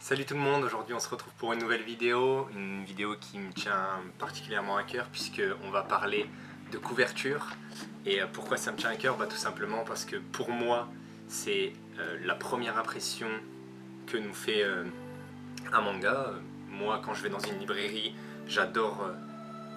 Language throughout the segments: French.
Salut tout le monde, aujourd'hui on se retrouve pour une nouvelle vidéo, qui me tient particulièrement à cœur puisqu'on va parler de couverture. Et pourquoi ça me tient à cœur? Tout simplement parce que pour moi c'est la première impression que nous fait un manga. Moi quand je vais dans une librairie, j'adore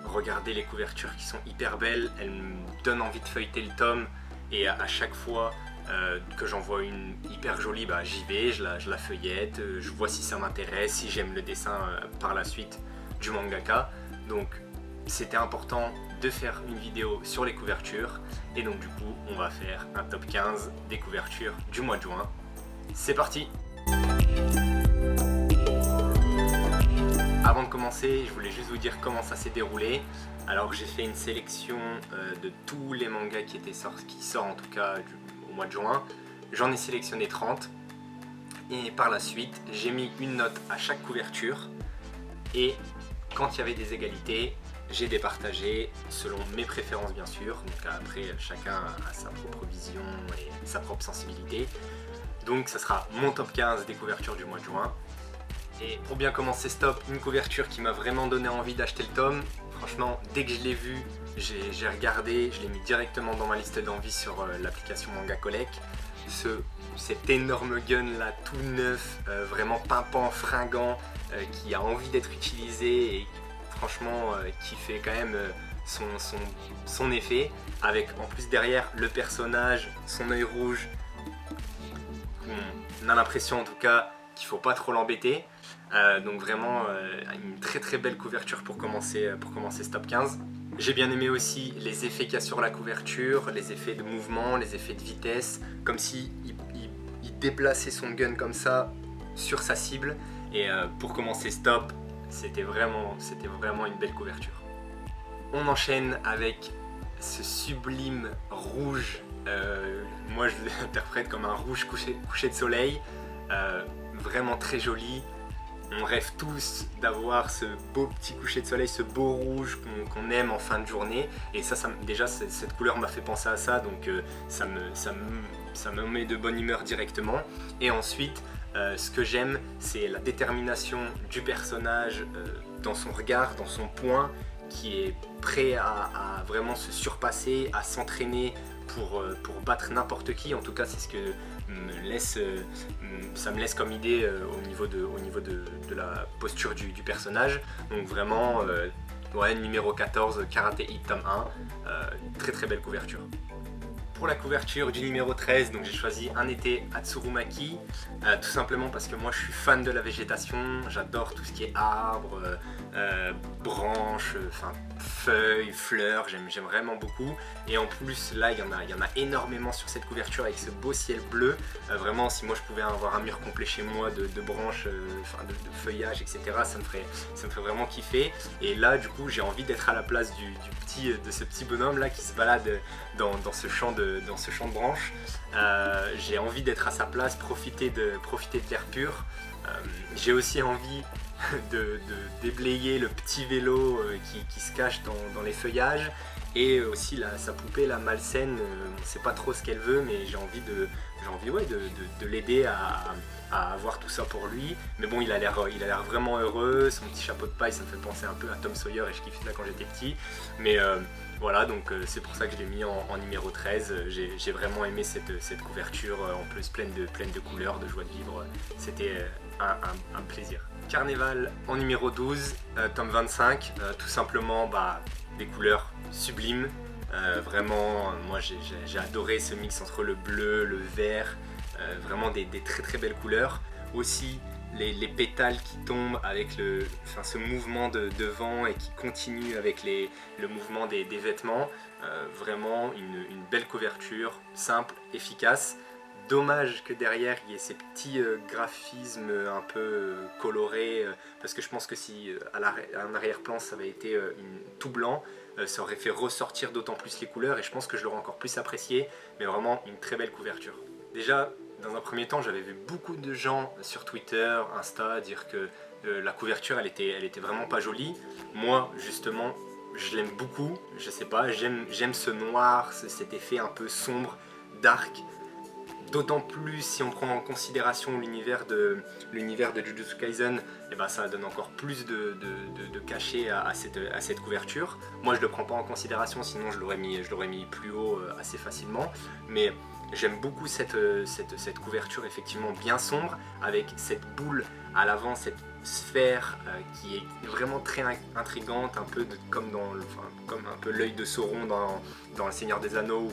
regarder les couvertures qui sont hyper belles, elles me donnent envie de feuilleter le tome et à chaque fois que j'en vois une hyper jolie, j'y vais, je la feuillette, je vois si ça m'intéresse, si j'aime le dessin par la suite du mangaka. Donc c'était important de faire une vidéo sur les couvertures et donc du coup on va faire un top 15 des couvertures du mois de juin. C'est parti! Avant de commencer, je voulais juste vous dire comment ça s'est déroulé. Alors j'ai fait une sélection de tous les mangas qui sortent en tout cas au mois de juin. J'en ai sélectionné 30 et par la suite j'ai mis une note à chaque couverture et quand il y avait des égalités, j'ai départagé selon mes préférences bien sûr. Donc après chacun a sa propre vision et sa propre sensibilité. Donc ça sera mon top 15 des couvertures du mois de juin. Et pour bien commencer ce top, une couverture qui m'a vraiment donné envie d'acheter le tome. Franchement, dès que je l'ai vu, j'ai regardé, je l'ai mis directement dans ma liste d'envie sur l'application Manga Collect. Cet énorme gun là, tout neuf, vraiment pimpant, fringant, qui a envie d'être utilisé et franchement qui fait quand même son effet. Avec en plus derrière le personnage, son œil rouge, on a l'impression en tout cas qu'il ne faut pas trop l'embêter. Donc vraiment une très belle couverture pour commencer ce top 15. J'ai bien aimé aussi les effets qu'il y a sur la couverture, les effets de mouvement, les effets de vitesse, comme si il déplaçait son gun comme ça sur sa cible. Et pour commencer ce top, c'était vraiment une belle couverture. On enchaîne avec ce sublime rouge, moi je l'interprète comme un rouge couché de soleil, vraiment très joli. On rêve tous d'avoir ce beau petit coucher de soleil, ce beau rouge qu'on aime en fin de journée. Et déjà cette couleur m'a fait penser à ça, donc ça me met de bonne humeur directement. Et ensuite, ce que j'aime, c'est la détermination du personnage dans son regard, dans son poing, qui est prêt à vraiment se surpasser, à s'entraîner pour battre n'importe qui. En tout cas, c'est ce que ça me laisse comme idée au niveau de la posture du personnage. Donc vraiment, numéro 14, Karate Hit tome 1, très belle couverture. Pour la couverture du numéro 13, donc j'ai choisi Un été à Tsurumaki, tout simplement parce que moi je suis fan de la végétation, j'adore tout ce qui est arbres, branches, feuilles, fleurs, j'aime vraiment beaucoup. Et en plus là il y en a énormément sur cette couverture avec ce beau ciel bleu. Vraiment si moi je pouvais avoir un mur complet chez moi de branches, de feuillage, etc., ça me ferait vraiment kiffer. Et là du coup j'ai envie d'être à la place de ce petit bonhomme là qui se balade dans ce champ de branches. J'ai envie d'être à sa place, profiter de l'air pur. J'ai aussi envie de déblayer le petit vélo qui se cache dans les feuillages, et aussi sa poupée, la malsaine, on ne sait pas trop ce qu'elle veut, mais j'ai envie de l'aider à avoir tout ça pour lui. Mais bon, il a l'air vraiment heureux, son petit chapeau de paille, ça me fait penser un peu à Tom Sawyer et je kiffais ça quand j'étais petit. Mais voilà, donc c'est pour ça que je l'ai mis en numéro 13. J'ai vraiment aimé cette couverture, en plus pleine de couleurs, de joie de vivre. C'était un plaisir. Carnaval en numéro 12, tome 25, tout simplement des couleurs sublimes. Vraiment, moi j'ai adoré ce mix entre le bleu, le vert, vraiment des très belles couleurs. Aussi les pétales qui tombent avec ce mouvement de vent et qui continue avec le mouvement des vêtements. Vraiment une belle couverture, simple, efficace. Dommage que derrière il y ait ces petits graphismes un peu colorés, parce que je pense que si en arrière-plan ça avait été tout blanc, ça aurait fait ressortir d'autant plus les couleurs et je pense que je l'aurais encore plus apprécié. Mais vraiment une très belle couverture. Déjà, dans un premier temps, j'avais vu beaucoup de gens sur Twitter, Insta dire que la couverture elle était vraiment pas jolie. Moi justement je l'aime beaucoup, je sais pas, j'aime ce noir, cet effet un peu sombre, dark. D'autant plus si on prend en considération l'univers de Jujutsu Kaisen, et ben ça donne encore plus de cachet à cette couverture. Moi je le prends pas en considération, sinon je l'aurais mis plus haut assez facilement. Mais j'aime beaucoup cette couverture effectivement bien sombre, avec cette boule à l'avant, cette sphère qui est vraiment très intrigante, un peu comme un peu l'œil de Sauron dans Le Seigneur des Anneaux,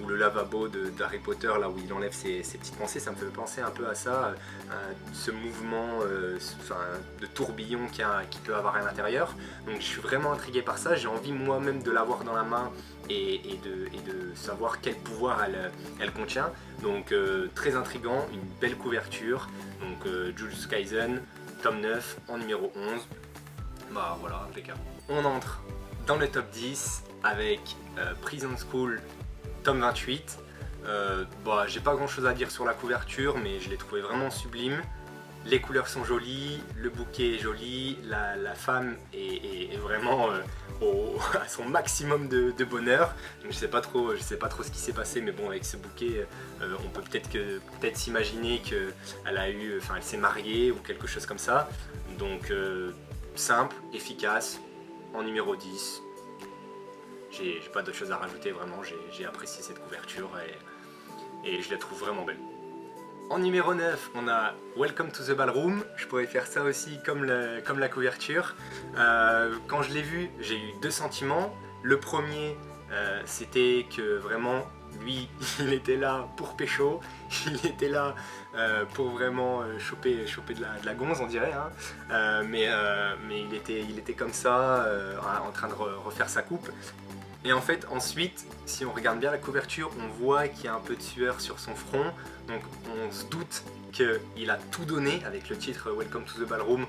ou le lavabo d'Harry Potter, là où il enlève ses petites pensées. Ça me fait penser un peu à ça, ce mouvement de tourbillon qu'il peut avoir à l'intérieur. Donc je suis vraiment intrigué par ça, j'ai envie moi-même de l'avoir dans la main et de savoir quel pouvoir elle contient. Donc très intriguant, une belle couverture. Donc Jujutsu Kaisen, tome 9 en numéro 11. Bah voilà, impeccable. On entre dans le top 10 avec Prison School, tome 28. Bah, j'ai pas grand chose à dire sur la couverture, mais je l'ai trouvé vraiment sublime. Les couleurs sont jolies, le bouquet est joli, la femme est vraiment à son maximum de bonheur. Donc je sais pas trop ce qui s'est passé, mais bon, avec ce bouquet, on peut peut-être s'imaginer qu'elle s'est mariée ou quelque chose comme ça. Donc simple, efficace, en numéro 10. J'ai pas d'autre chose à rajouter, vraiment, j'ai apprécié cette couverture et je la trouve vraiment belle. En numéro 9, on a Welcome to the Ballroom. Je pourrais faire ça aussi comme la couverture. Quand je l'ai vu, j'ai eu deux sentiments. Le premier, c'était que vraiment, lui, il était là pour pécho. Il était là pour vraiment choper de la gonze, on dirait. Hein. Mais il était comme ça, en train de refaire sa coupe. Et en fait, ensuite, si on regarde bien la couverture, on voit qu'il y a un peu de sueur sur son front. Donc on se doute qu'il a tout donné avec le titre Welcome to the Ballroom.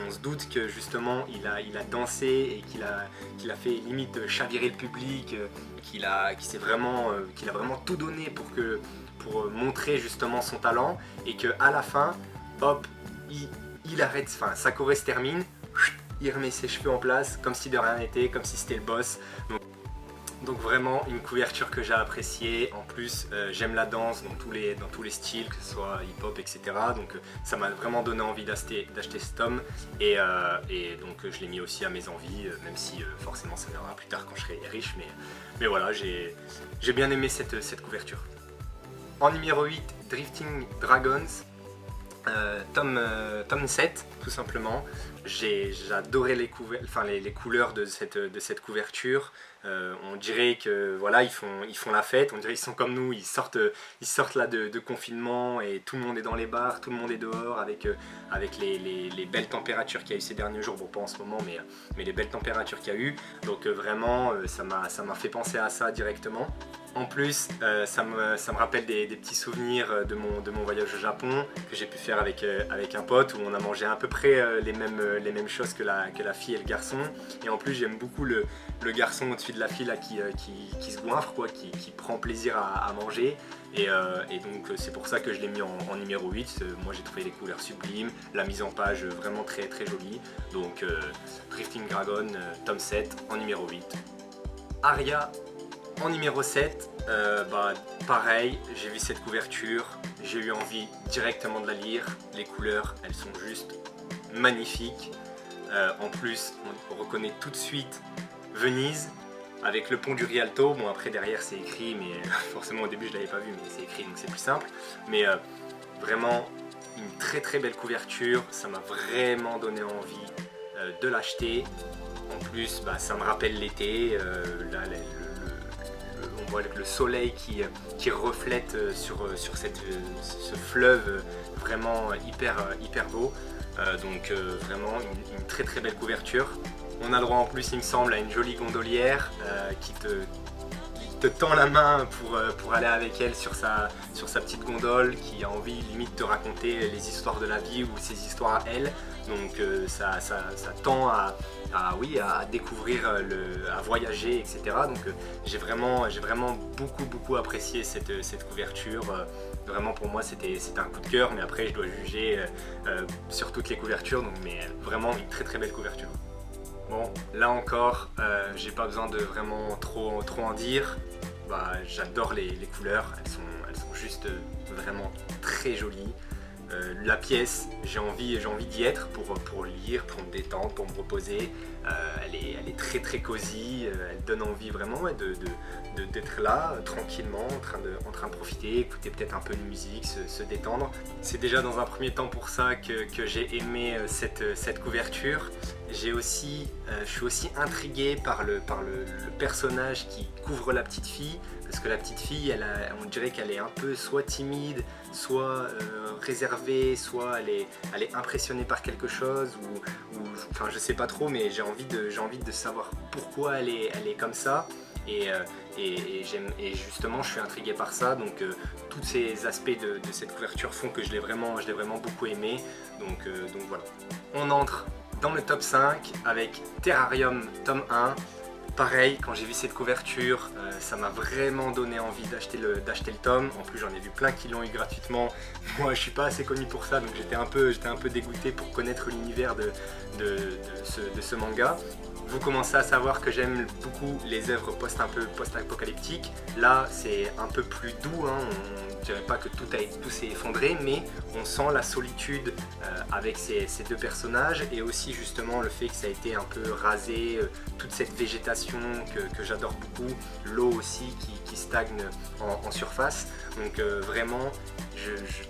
On se doute que justement il a dansé et qu'il a fait limite chavirer le public, qu'il a vraiment tout donné pour montrer justement son talent, et qu'à la fin, hop, il arrête, enfin sa choré se termine, il remet ses cheveux en place comme si de rien n'était, comme si c'était le boss. Donc vraiment une couverture que j'ai appréciée. En plus j'aime la danse dans tous les styles, que ce soit hip-hop, etc. Donc ça m'a vraiment donné envie d'acheter ce tome, et donc je l'ai mis aussi à mes envies, même si forcément ça viendra plus tard quand je serai riche, mais voilà, j'ai bien aimé cette couverture. En numéro 8, Drifting Dragons, tome 7 tout simplement. J'ai adoré les couleurs de cette couverture. On dirait que voilà, ils font la fête, on dirait qu'ils sont comme nous, ils sortent là de confinement, et tout le monde est dans les bars, tout le monde est dehors avec les belles températures qu'il y a eu ces derniers jours. Bon, pas en ce moment, mais les belles températures qu'il y a eu. Donc vraiment ça m'a fait penser à ça directement. En plus, ça me rappelle des petits souvenirs de mon voyage au Japon que j'ai pu faire avec un pote, où on a mangé à peu près les mêmes choses que la fille et le garçon. Et en plus, j'aime beaucoup le garçon au-dessus de la fille là, qui se goinfre, quoi, qui prend plaisir à manger. Et donc c'est pour ça que je l'ai mis en numéro 8. Moi j'ai trouvé les couleurs sublimes, la mise en page vraiment très très jolie. Donc Drifting Dragon, tome 7 en numéro 8. Aria en numéro 7, pareil, j'ai vu cette couverture, j'ai eu envie directement de la lire. Les couleurs, elles sont juste magnifiques. En plus, on reconnaît tout de suite Venise avec le pont du Rialto. Bon, après derrière c'est écrit, mais forcément au début je l'avais pas vu, mais c'est écrit donc c'est plus simple. Mais vraiment une très très belle couverture, ça m'a vraiment donné envie de l'acheter. En plus, ça me rappelle l'été. Là, on voit le soleil qui reflète sur ce fleuve vraiment hyper beau. Donc vraiment une très très belle couverture. On a le droit en plus, il me semble, à une jolie gondolière qui te tend la main pour aller avec elle sur sa petite gondole, qui a envie limite de raconter les histoires de la vie ou ses histoires à elle. Donc ça tend à découvrir, à voyager, etc. Donc j'ai vraiment beaucoup apprécié cette couverture. Vraiment pour moi c'était un coup de cœur, mais après je dois juger sur toutes les couvertures, donc, mais vraiment une très très belle couverture. Bon, là encore, j'ai pas besoin de vraiment trop en dire. J'adore les couleurs, elles sont juste vraiment très jolies. La pièce, j'ai envie d'y être pour lire, pour me détendre, pour me reposer. Elle est très très cosy, elle donne envie vraiment d'être là, tranquillement, en train de profiter, écouter peut-être un peu de musique, se détendre. C'est déjà dans un premier temps pour ça que j'ai aimé cette couverture. Je suis aussi intrigué par le personnage qui couvre la petite fille, parce que la petite fille, on dirait qu'elle est un peu soit timide, soit réservée, soit elle est impressionnée par quelque chose, enfin je sais pas trop, mais j'ai envie de savoir pourquoi elle est comme ça. Et justement je suis intrigué par ça, donc tous ces aspects de cette couverture font que je l'ai vraiment beaucoup aimé, donc voilà. On entre dans le top 5 avec Terrarium tome 1. Pareil, quand j'ai vu cette couverture, ça m'a vraiment donné envie d'acheter le tome. En plus, j'en ai vu plein qui l'ont eu gratuitement. Moi, je suis pas assez connu pour ça, donc j'étais un peu dégoûté pour connaître l'univers de ce manga. Vous commencez à savoir que j'aime beaucoup les œuvres post-apocalyptiques. Là, c'est un peu plus doux, hein. On dirait pas que tout s'est effondré, mais on sent la solitude avec ces deux personnages, et aussi justement le fait que ça a été un peu rasé, toute cette végétation que j'adore beaucoup, l'eau aussi qui stagne en surface. Donc vraiment,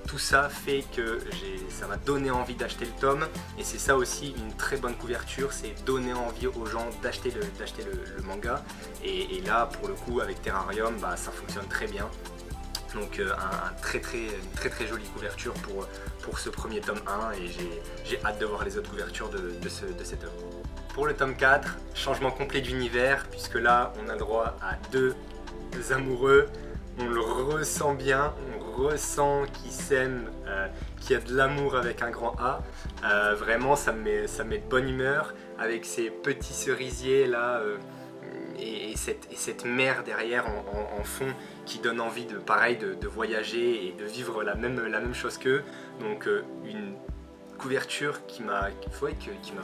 tout ça fait que ça m'a donné envie d'acheter le tome, et c'est ça aussi une très bonne couverture, c'est donner envie aux gens d'acheter le manga, et là pour le coup avec Terrarium, ça fonctionne très bien. Donc une très très jolie couverture pour ce premier tome 1, et j'ai hâte de voir les autres couvertures de cette œuvre. Pour le tome 4, changement complet d'univers, puisque là on a le droit à deux amoureux. On le ressent bien, on ressent qu'ils s'aiment, qu'il y a de l'amour avec un grand A. Vraiment ça me met de bonne humeur, avec ces petits cerisiers là, et cette mer derrière en fond, qui donne envie de voyager et de vivre la même chose qu'eux. Donc une couverture qui m'a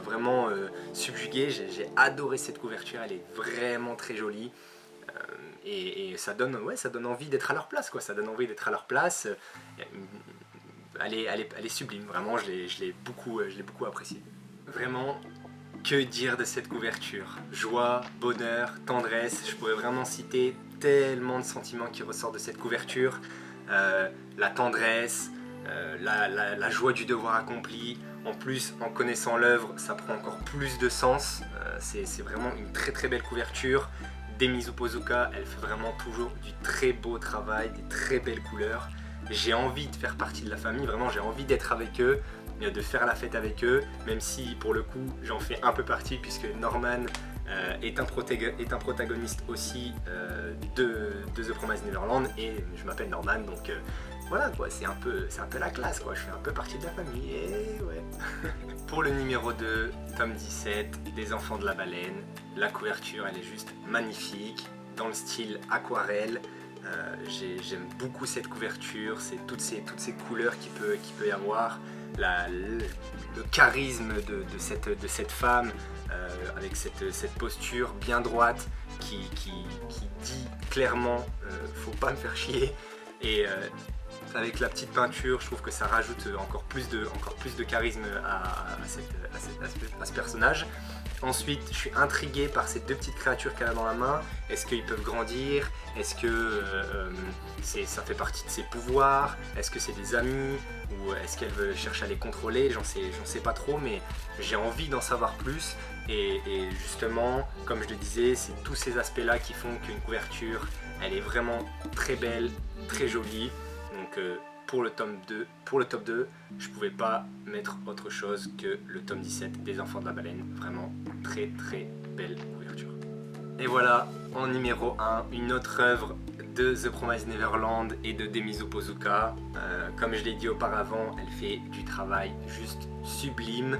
vraiment subjugué. J'ai adoré cette couverture, elle est vraiment très jolie. Et ça donne envie d'être à leur place, quoi. Ça donne envie d'être à leur place. Elle est sublime, vraiment, je l'ai beaucoup appréciée. Vraiment, que dire de cette couverture? Joie, bonheur, tendresse, je pourrais vraiment citer tellement de sentiments qui ressortent de cette couverture. La tendresse, la joie du devoir accompli. En plus, en connaissant l'œuvre, ça prend encore plus de sens. C'est vraiment une très très belle couverture. Demizu Pozuka, elle fait vraiment toujours du très beau travail, des très belles couleurs. J'ai envie de faire partie de la famille, vraiment j'ai envie d'être avec eux, de faire la fête avec eux, même si pour le coup j'en fais un peu partie, puisque Norman est un protagoniste aussi de The Promised Neverland, et je m'appelle Norman, donc voilà quoi, c'est un peu la classe quoi, je fais un peu partie de la famille, et ouais. Pour le numéro 2, tome 17, des enfants de la baleine, la couverture elle est juste magnifique, dans le style aquarelle. J'aime beaucoup cette couverture, c'est toutes ces couleurs qu'il peut y avoir, le charisme de cette femme, avec cette posture bien droite qui dit clairement faut pas me faire chier, et avec la petite peinture, je trouve que ça rajoute encore plus de charisme à ce personnage. Ensuite, je suis intrigué par ces deux petites créatures qu'elle a dans la main. Est-ce qu'ils peuvent grandir? Est-ce que ça fait partie de ses pouvoirs? Est-ce que c'est des amis? Ou est-ce qu'elle cherche à les contrôler? J'en sais pas trop, mais j'ai envie d'en savoir plus. Et justement, comme je le disais, c'est tous ces aspects-là qui font qu'une couverture, elle est vraiment très belle, très jolie. Donc pour le top 2, je pouvais pas mettre autre chose que le tome 17 des enfants de la baleine. Vraiment très très belle couverture. Et voilà, en numéro 1, une autre œuvre de The Promised Neverland et de Demizu Pozuka. Comme je l'ai dit auparavant, elle fait du travail juste sublime.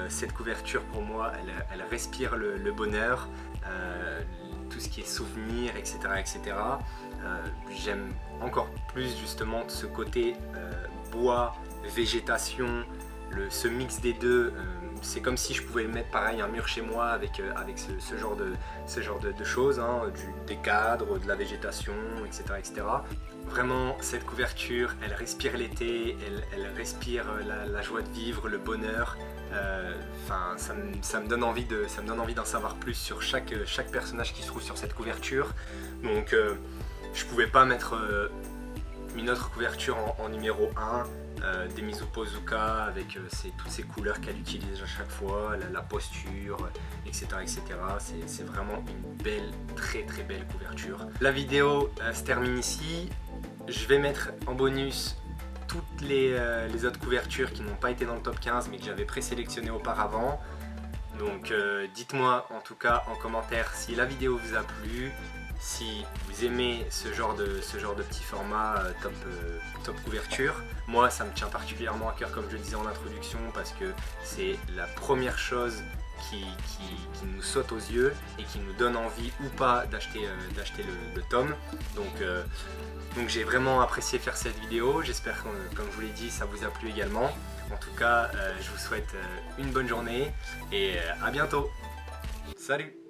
Cette couverture pour moi, elle respire le bonheur, tout ce qui est souvenirs, etc. etc. J'aime encore plus justement ce côté bois, végétation, ce mix des deux. C'est comme si je pouvais mettre pareil un mur chez moi avec ce genre de choses, hein, des cadres, de la végétation, etc. etc. Vraiment, cette couverture, elle respire l'été, elle respire la joie de vivre, le bonheur. Enfin, ça me donne envie d'en savoir plus sur chaque personnage qui se trouve sur cette couverture. Donc, je pouvais pas mettre une autre couverture en numéro 1. Demizu Pozuka avec toutes ces couleurs qu'elle utilise à chaque fois, la posture, etc. C'est vraiment une belle, très très belle couverture. La vidéo se termine ici. Je vais mettre en bonus toutes les autres couvertures qui n'ont pas été dans le top 15 mais que j'avais présélectionnées auparavant. Donc dites-moi en tout cas en commentaire si la vidéo vous a plu. Si vous aimez ce genre de petit format top couverture, moi ça me tient particulièrement à cœur comme je le disais en introduction parce que c'est la première chose qui nous saute aux yeux et qui nous donne envie ou pas d'acheter le tome. Donc j'ai vraiment apprécié faire cette vidéo, j'espère que comme je vous l'ai dit ça vous a plu également. En tout cas je vous souhaite une bonne journée et à bientôt. Salut!